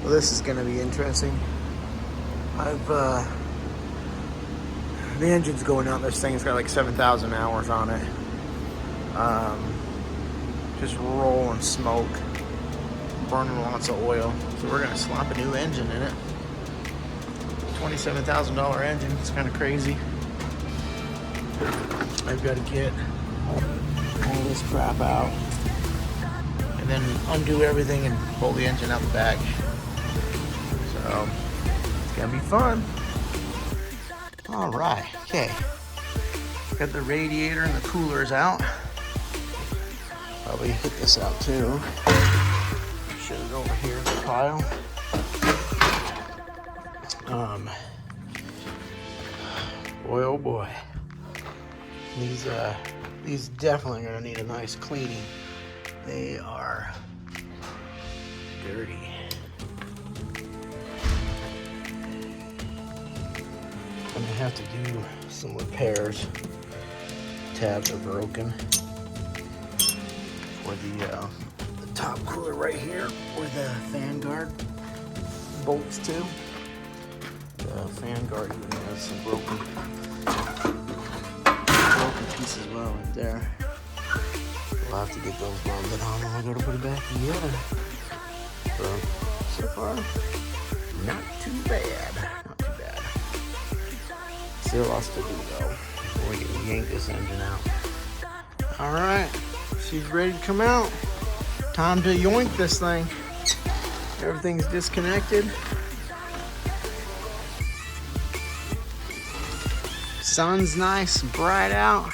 Well, this is gonna be interesting. The engine's going out. This thing's got like 7,000 hours on it. Just rolling smoke, burning lots of oil. So we're gonna slap a new engine in it. $27,000 engine. It's kind of crazy. I've got to get all this crap out and then undo everything and pull the engine out the back. So it's gonna be fun. All right, okay. Got the radiator and the coolers out. Probably hit this out too. Shut it over here in the pile. Boy, oh boy. These definitely gonna need a nice cleaning. They are dirty. I'm gonna have to do some repairs. Tabs are broken for the top cooler right here, where the fan guard bolts to. The fan guard even has some broken piece as well right there. We'll have to get those welded on when I go to put it back together. So far, not too bad. Not too bad. Still lots to do though before we can yank this engine out. Alright, she's ready to come out. Time to yoink this thing. Everything's disconnected. Sun's nice and bright out.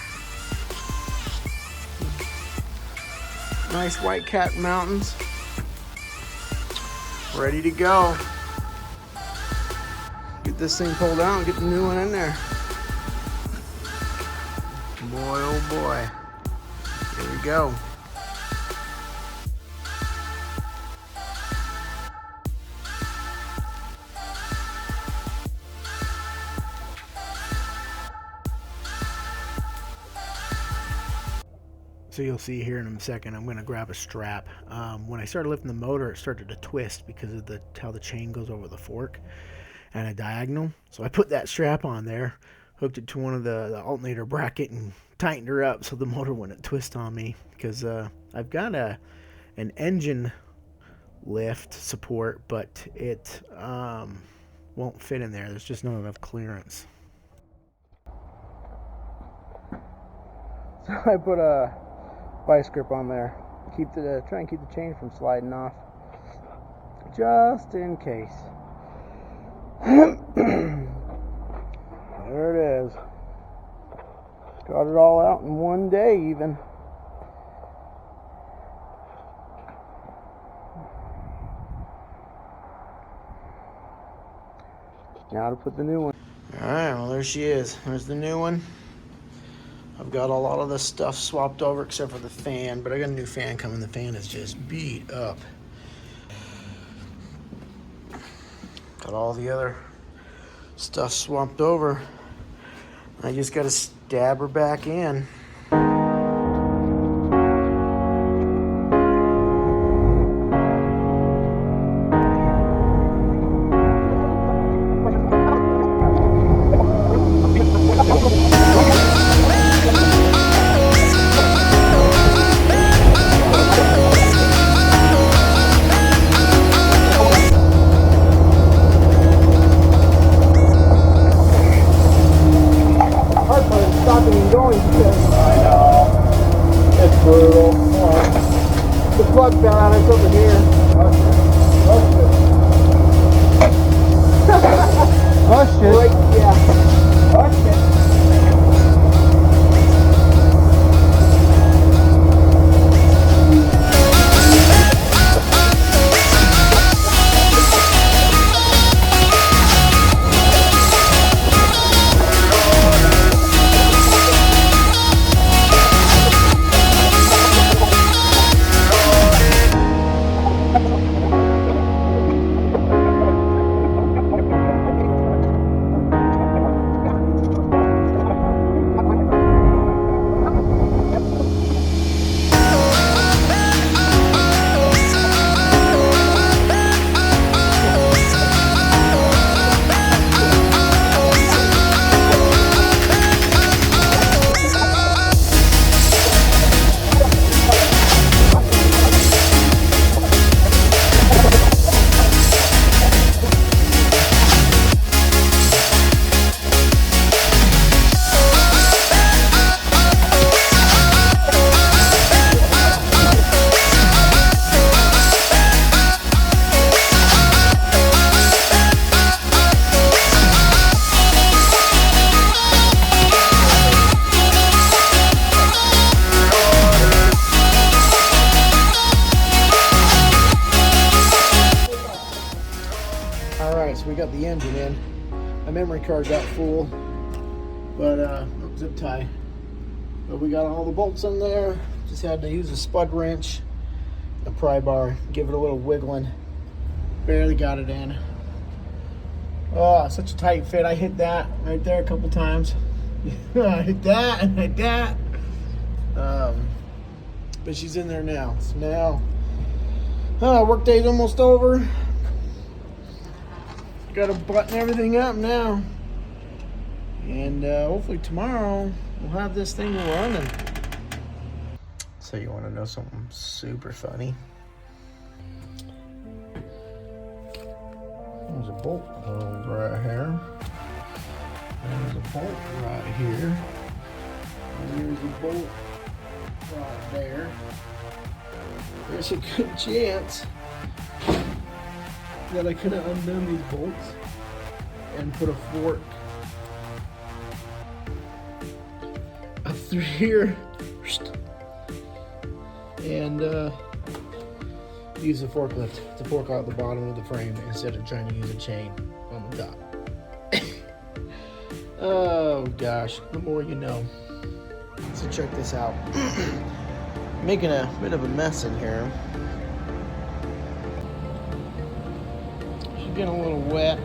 Nice White Cat Mountains. Ready to go. Get this thing pulled out and get the new one in there. Boy, oh boy. Here we go. So you'll see here in a second, I'm going to grab a strap. When I started lifting the motor, it started to twist because of how the chain goes over the fork and a diagonal. So I put that strap on there, hooked it to one of the alternator bracket and tightened her up so the motor wouldn't twist on me, because I've got an engine lift support, but it won't fit in there. There's just not enough clearance. So I put a vice grip on there. Try and keep the chain from sliding off, just in case. There it is. Got it all out in one day even. Now to put the new one. Alright, well there she is. There's the new one. I've got a lot of this stuff swapped over except for the fan, but I got a new fan coming. The fan is just beat up. Got all the other stuff swapped over. I just got to stab her back in. Plug fell out, it's over here. Oh shit. Right, yeah. Oh shit. we got the engine in. My memory card got full, but zip tie. But we got all the bolts in there. Just had to use a spud wrench, a pry bar, give it a little wiggling. Barely got it in. Oh, such a tight fit. I hit that right there a couple times. I hit that and hit that. But she's in there now. So now, work day's almost over. Got to button everything up now. And hopefully tomorrow we'll have this thing running. So you want to know something super funny? There's a bolt hole right here. There's a bolt right here. And there's a bolt right there. There's a good chance that I could have undone these bolts and put a fork up through here and use the forklift to fork out the bottom of the frame instead of trying to use a chain on the top. Oh gosh, the more you know. So check this out. Making a bit of a mess in here. She's getting a little wet.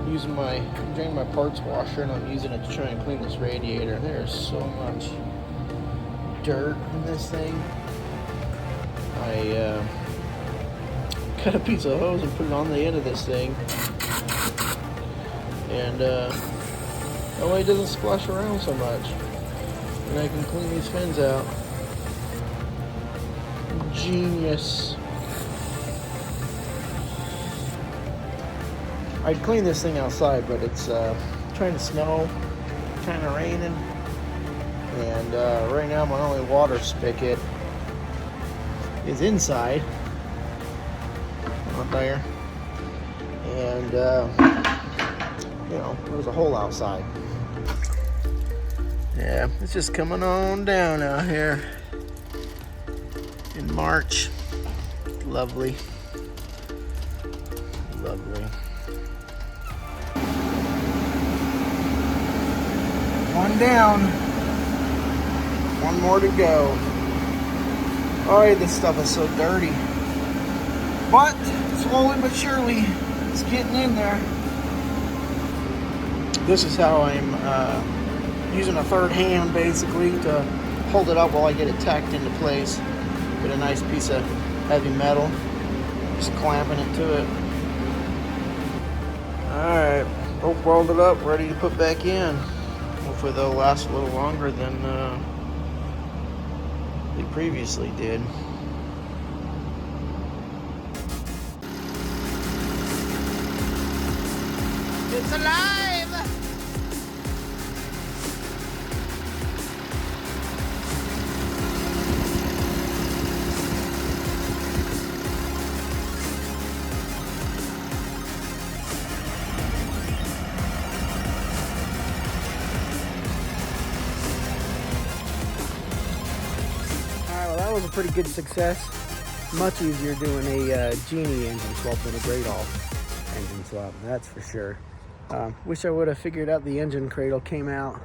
I'm draining my parts washer and I'm using it to try and clean this radiator. There's so much dirt in this thing. I cut a piece of hose and put it on the end of this thing, and that way it doesn't splash around so much, and I can clean these fins out. Genius. I'd clean this thing outside, but it's trying to snow, kind of raining, and right now my only water spigot is inside, up there, and you know, there's a hole outside. Yeah, it's just coming on down out here in March. Lovely, lovely. One down, one more to go. Oh, this stuff is so dirty. But slowly but surely, it's getting in there. This is how I'm using a third hand basically to hold it up while I get it tacked into place. Get a nice piece of heavy metal, just clamping it to it. Alright, rope welded up, ready to put back in. Hopefully they'll last a little longer than they previously did. It's alive! That was a pretty good success. Much easier doing a Genie engine swap than a Gradall engine swap, that's for sure. Wish I would have figured out the engine cradle came out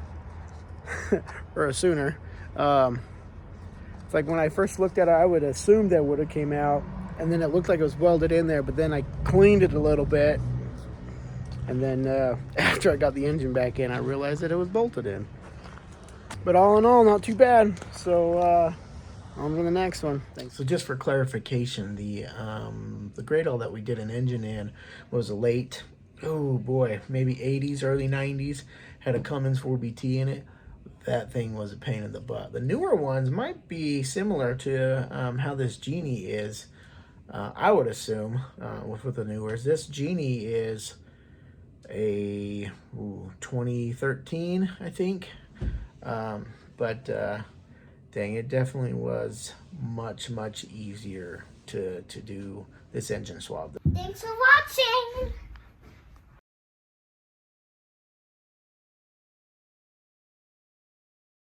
or sooner. It's like when I first looked at it, I would assume that would have came out, and then it looked like it was welded in there, but then I cleaned it a little bit, and then after I got the engine back in, I realized that it was bolted in. But all in all, not too bad. So on to the next one. Thanks. So just for clarification, the Gradall that we did an engine in was a late, oh boy, maybe 80s, early 90s. Had a Cummins 4BT in it. That thing was a pain in the butt. The newer ones might be similar to how this Genie is. I would assume with the newers. This Genie is a 2013, I think. But dang, it definitely was much easier to do this engine swap. Thanks for watching.